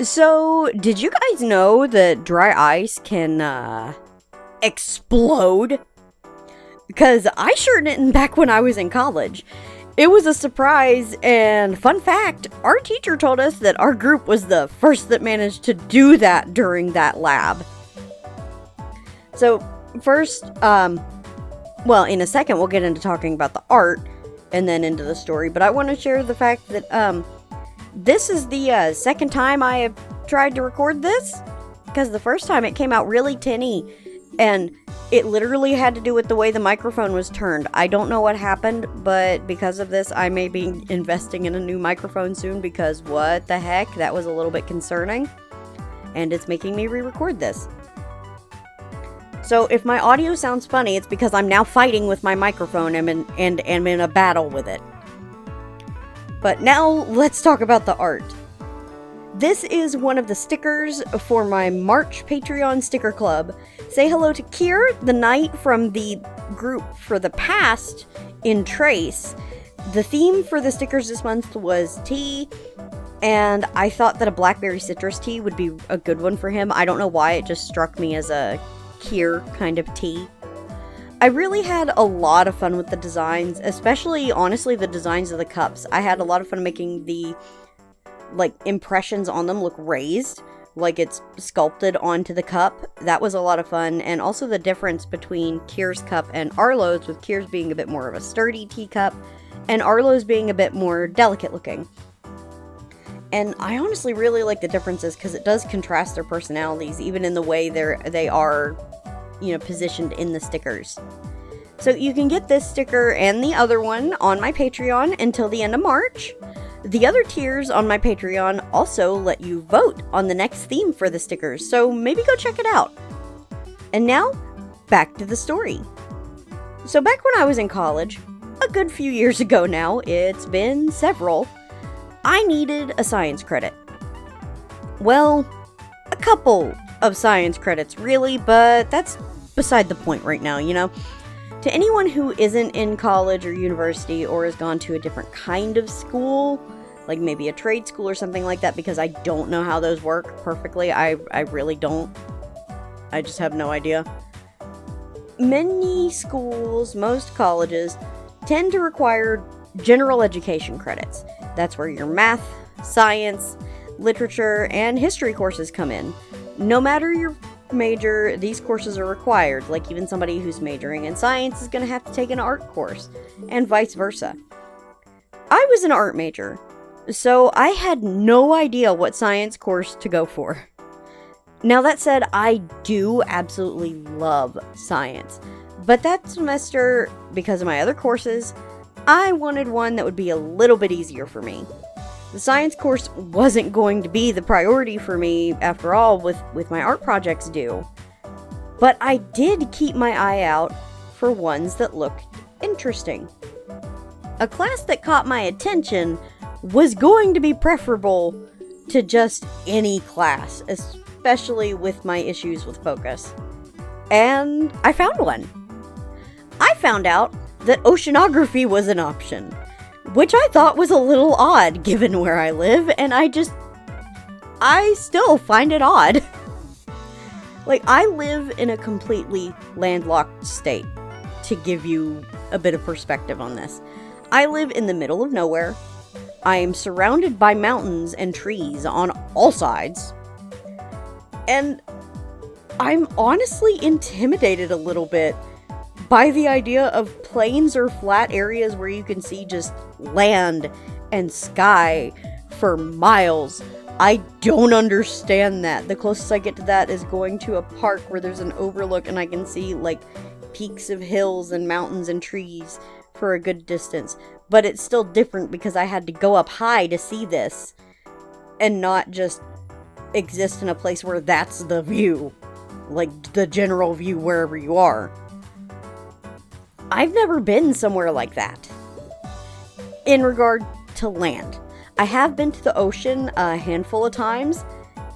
So, did you guys know that dry ice can, explode? Because I sure didn't back when I was in college. It was a surprise, and fun fact, our teacher told us that our group was the first that managed to do that during that lab. So, first, well, in a second we'll get into talking about the art, and then into the story, but I want to share the fact that, this is the second time I have tried to record this, because the first time it came out really tinny, and it literally had to do with the way the microphone was turned. I don't know what happened, but because of this, I may be investing in a new microphone soon, because what the heck, that was a little bit concerning, and it's making me re-record this. So if my audio sounds funny, it's because I'm now fighting with my microphone and am in a battle with it. But now, let's talk about the art. This is one of the stickers for my March Patreon sticker club. Say hello to Kier, the knight from the group for the past in Trace. The theme for the stickers this month was tea, and I thought that a blackberry citrus tea would be a good one for him. I don't know why, it just struck me as a Kier kind of tea. I really had a lot of fun with the designs, especially, honestly, the designs of the cups. I had a lot of fun making the, impressions on them look raised, like it's sculpted onto the cup. That was a lot of fun, and also the difference between Kier's cup and Arlo's, with Kier's being a bit more of a sturdy teacup, and Arlo's being a bit more delicate looking. And I honestly really like the differences, because it does contrast their personalities, even in the way they are positioned in the stickers. So you can get this sticker and the other one on my Patreon until the end of March. The other tiers on my Patreon also let you vote on the next theme for the stickers, so maybe go check it out. And now, back to the story. So back when I was in college, a good few years ago now, it's been several, I needed a science credit. Well, a couple of science credits really, but that's beside the point right now, To anyone who isn't in college or university or has gone to a different kind of school, like maybe a trade school or something like that, because I don't know how those work perfectly. I really don't. I just have no idea. Many schools, most colleges, tend to require general education credits. That's where your math, science, literature, and history courses come in. No matter your major, these courses are required, like even somebody who's majoring in science is going to have to take an art course, and vice versa. I was an art major, so I had no idea what science course to go for. Now that said, I do absolutely love science, but that semester, because of my other courses, I wanted one that would be a little bit easier for me. The science course wasn't going to be the priority for me, after all, with my art projects due. But I did keep my eye out for ones that looked interesting. A class that caught my attention was going to be preferable to just any class, especially with my issues with focus. And I found one. I found out that oceanography was an option, which I thought was a little odd given where I live, and I still find it odd. I live in a completely landlocked state, to give you a bit of perspective on this. I live in the middle of nowhere. I am surrounded by mountains and trees on all sides, and I'm honestly intimidated a little bit by the idea of plains or flat areas where you can see just land and sky for miles. I don't understand that. The closest I get to that is going to a park where there's an overlook and I can see peaks of hills and mountains and trees for a good distance. But it's still different because I had to go up high to see this and not just exist in a place where that's the view, the general view wherever you are. I've never been somewhere like that. In regard to land, I have been to the ocean a handful of times,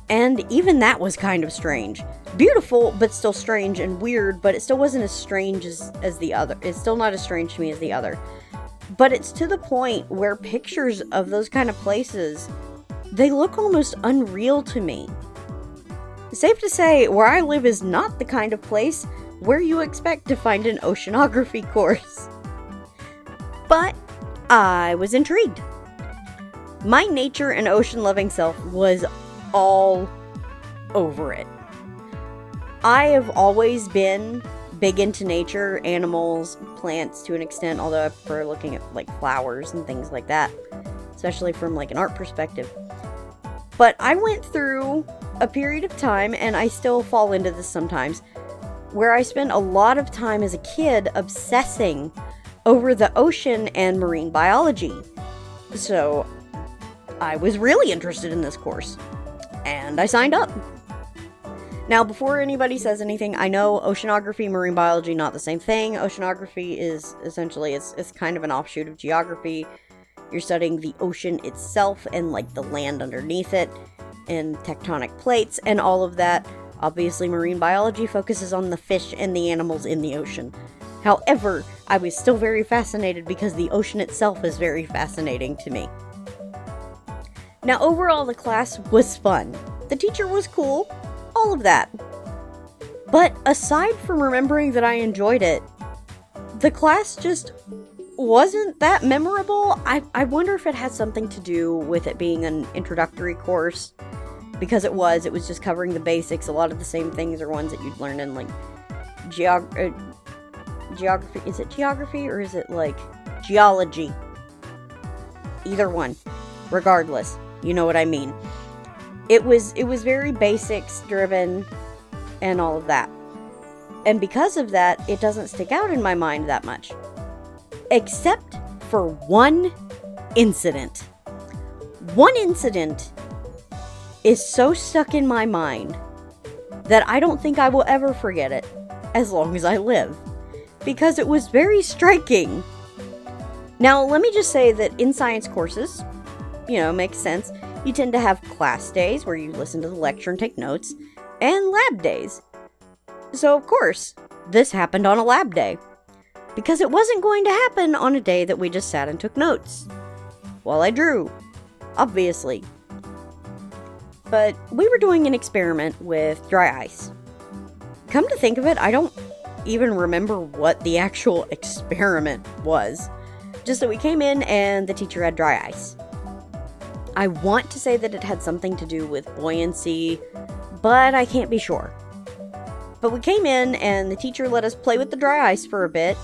and even that was kind of strange. Beautiful, but still strange and weird, but it still wasn't as strange as the other. It's still not as strange to me as the other. But it's to the point where pictures of those kind of places they look almost unreal to me. Safe to say, where I live is not the kind of place where you expect to find an oceanography course. But I was intrigued. My nature and ocean-loving self was all over it. I have always been big into nature, animals, plants to an extent, although I prefer looking at like flowers and things like that, especially from like an art perspective. But I went through a period of time, and I still fall into this sometimes, where I spent a lot of time as a kid obsessing over the ocean and marine biology. So I was really interested in this course, and I signed up. Now, before anybody says anything, I know oceanography, marine biology, not the same thing. Oceanography is essentially, it's kind of an offshoot of geography. You're studying the ocean itself and like the land underneath it and tectonic plates and all of that. Obviously, marine biology focuses on the fish and the animals in the ocean. However, I was still very fascinated because the ocean itself is very fascinating to me. Now, overall, the class was fun. The teacher was cool. All of that. But aside from remembering that I enjoyed it, the class just wasn't that memorable. I wonder if it had something to do with it being an introductory course, because it was just covering the basics. A lot of the same things are ones that you'd learn in like geography. Is it geography or is it like geology? Either one. Regardless, you know what I mean. It was very basics driven and all of that. And because of that, it doesn't stick out in my mind that much. Except for one incident. One incident is so stuck in my mind that I don't think I will ever forget it as long as I live. Because it was very striking. Now, let me just say that in science courses, makes sense. You tend to have class days where you listen to the lecture and take notes, and lab days. So, of course, this happened on a lab day. Because it wasn't going to happen on a day that we just sat and took notes. While I drew. Obviously. But we were doing an experiment with dry ice. Come to think of it, I don't even remember what the actual experiment was. Just that we came in and the teacher had dry ice. I want to say that it had something to do with buoyancy, but I can't be sure. But we came in and the teacher let us play with the dry ice for a bit,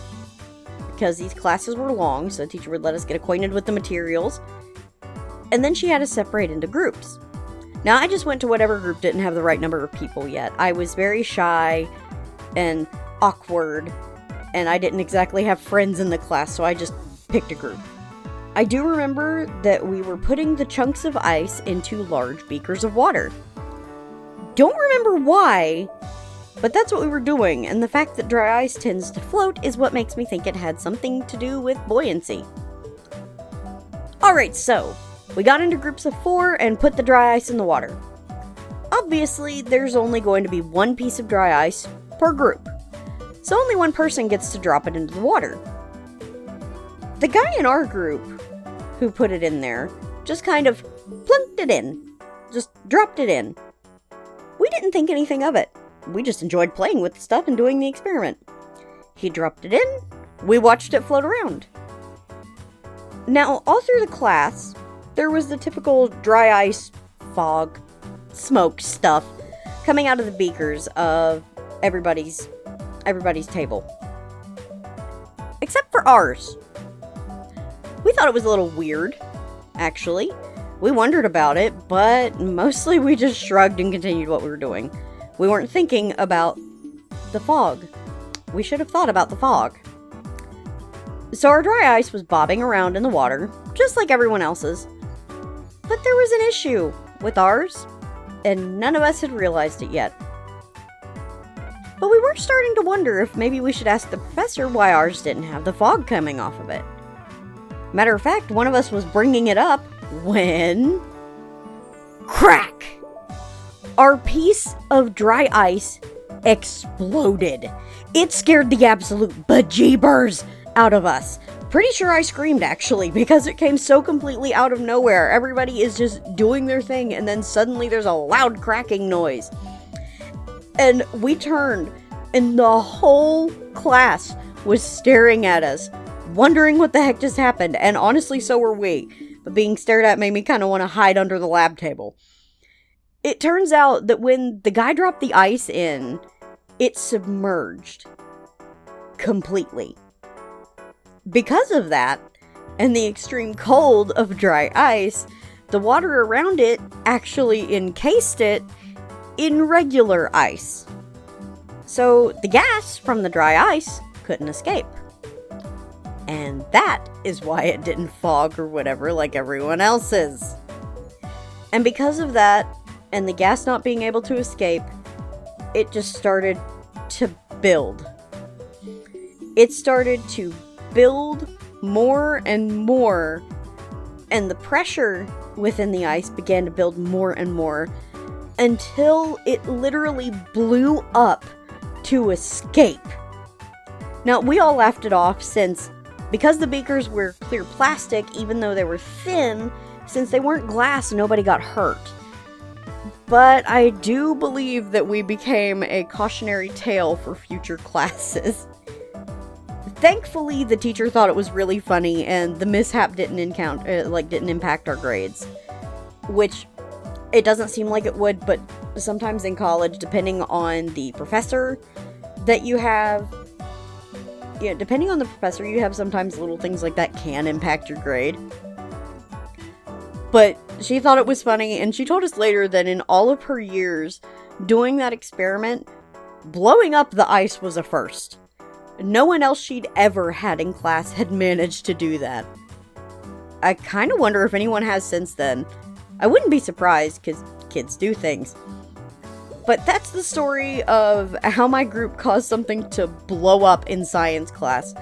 because these classes were long, so the teacher would let us get acquainted with the materials. And then she had us separate into groups. Now, I just went to whatever group didn't have the right number of people yet. I was very shy and awkward, and I didn't exactly have friends in the class, so I just picked a group. I do remember that we were putting the chunks of ice into large beakers of water. Don't remember why, but that's what we were doing, and the fact that dry ice tends to float is what makes me think it had something to do with buoyancy. Alright, so, we got into groups of 4 and put the dry ice in the water. Obviously, there's only going to be one piece of dry ice per group, so only one person gets to drop it into the water. The guy in our group who put it in there just kind of plunked it in. Just dropped it in. We didn't think anything of it. We just enjoyed playing with the stuff and doing the experiment. He dropped it in. We watched it float around. Now, all through the class, there was the typical dry ice, fog, smoke stuff coming out of the beakers of everybody's table. Except for ours. We thought it was a little weird, actually. We wondered about it, but mostly we just shrugged and continued what we were doing. We weren't thinking about the fog. We should have thought about the fog. So our dry ice was bobbing around in the water, just like everyone else's. But there was an issue with ours, and none of us had realized it yet. But we were starting to wonder if maybe we should ask the professor why ours didn't have the fog coming off of it. Matter of fact, one of us was bringing it up when... crack! Our piece of dry ice exploded. It scared the absolute bejeebers out of us. Pretty sure I screamed, actually, because it came so completely out of nowhere. Everybody is just doing their thing, and then suddenly there's a loud cracking noise. And we turned, and the whole class was staring at us, wondering what the heck just happened, and honestly, so were we. But being stared at made me kind of want to hide under the lab table. It turns out that when the guy dropped the ice in, it submerged completely. Because of that, and the extreme cold of dry ice, the water around it actually encased it in regular ice. So the gas from the dry ice couldn't escape. And that is why it didn't fog or whatever like everyone else's. And because of that, and the gas not being able to escape, it just started to build. It started to build more and more, and the pressure within the ice began to build more and more until it literally blew up to escape. Now, we all laughed it off because the beakers were clear plastic, even though they were thin, since they weren't glass, nobody got hurt. But I do believe that we became a cautionary tale for future classes. Thankfully, the teacher thought it was really funny, and the mishap didn't impact our grades. Which, it doesn't seem like it would, but sometimes in college, depending on the professor that you have, you have sometimes little things like that can impact your grade. But she thought it was funny, and she told us later that in all of her years doing that experiment, blowing up the ice was a first. No one else she'd ever had in class had managed to do that. I kind of wonder if anyone has since then. I wouldn't be surprised, because kids do things. But that's the story of how my group caused something to blow up in science class.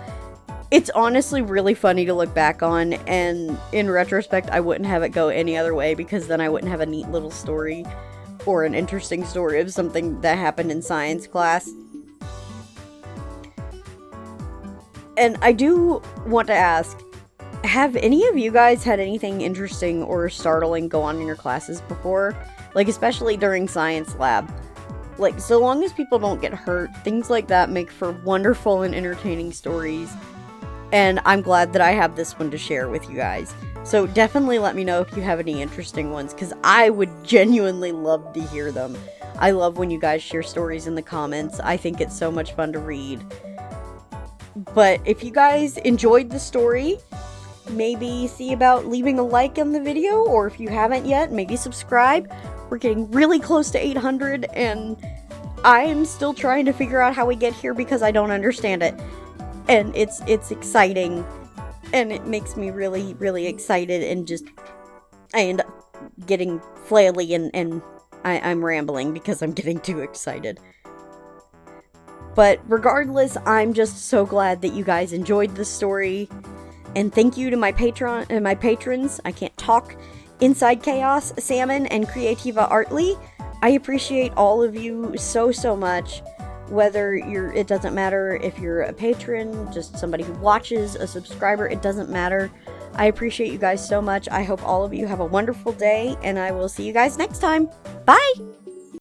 It's honestly really funny to look back on, and in retrospect, I wouldn't have it go any other way, because then I wouldn't have a neat little story or an interesting story of something that happened in science class. And I do want to ask, have any of you guys had anything interesting or startling go on in your classes before? Like, especially during science lab. Like, so long as people don't get hurt, things like that make for wonderful and entertaining stories. And I'm glad that I have this one to share with you guys. So definitely let me know if you have any interesting ones, because I would genuinely love to hear them. I love when you guys share stories in the comments. I think it's so much fun to read. But if you guys enjoyed the story, maybe see about leaving a like on the video, or if you haven't yet, maybe subscribe. We're getting really close to 800, and I am still trying to figure out how we get here because I don't understand it. And it's exciting, and it makes me really, really excited, and I end up getting flaily, and I'm rambling because I'm getting too excited. But regardless, I'm just so glad that you guys enjoyed this story. And thank you to my patrons. I can't talk. Inside Chaos, Salmon, and Creativa Artly. I appreciate all of you so, so much. Whether it doesn't matter if you're a patron, just somebody who watches, a subscriber, it doesn't matter. I appreciate you guys so much. I hope all of you have a wonderful day, and I will see you guys next time. Bye!